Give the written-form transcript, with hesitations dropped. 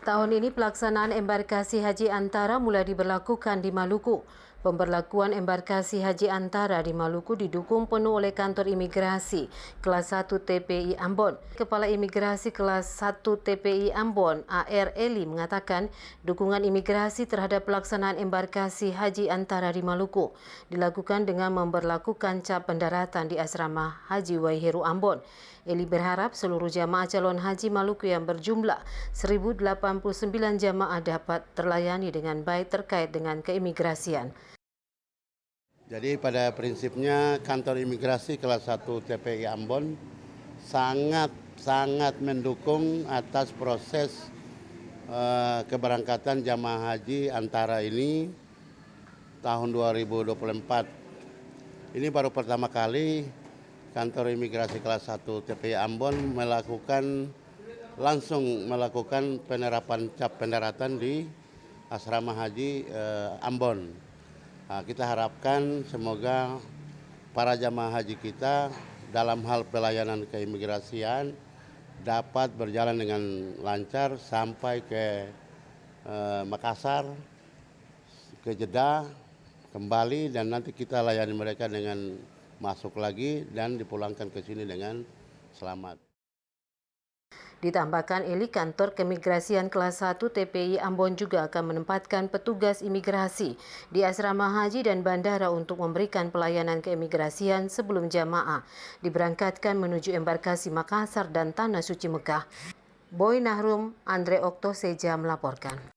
Tahun ini pelaksanaan embarkasi haji antara mulai diberlakukan di Maluku. Pemberlakuan embarkasi haji antara di Maluku didukung penuh oleh Kantor Imigrasi Kelas 1 TPI Ambon. Kepala Imigrasi Kelas 1 TPI Ambon, AR Eli, mengatakan dukungan imigrasi terhadap pelaksanaan embarkasi haji antara di Maluku dilakukan dengan memberlakukan cap pendaratan di Asrama Haji Waiheru Ambon. Eli berharap seluruh jamaah calon haji Maluku yang berjumlah 1.089 jamaah dapat terlayani dengan baik terkait dengan keimigrasian. Jadi pada prinsipnya Kantor Imigrasi Kelas 1 TPI Ambon sangat mendukung atas proses keberangkatan jamaah haji antara ini tahun 2024. Ini baru pertama kali Kantor Imigrasi Kelas 1 TPI Ambon langsung melakukan penerapan cap pendaratan di Asrama Haji Ambon. Nah, kita harapkan semoga para jamaah haji kita dalam hal pelayanan keimigrasian dapat berjalan dengan lancar sampai ke Makassar, ke Jeddah, kembali, dan nanti kita layani mereka dengan masuk lagi dan dipulangkan ke sini dengan selamat. Ditambahkan Eli, Kantor Keimigrasian Kelas 1 TPI Ambon juga akan menempatkan petugas imigrasi di asrama haji dan bandara untuk memberikan pelayanan keimigrasian sebelum jamaah diberangkatkan menuju embarkasi Makassar dan Tanah Suci Mekah. Boy Nahrum, Andre Okto Seja melaporkan.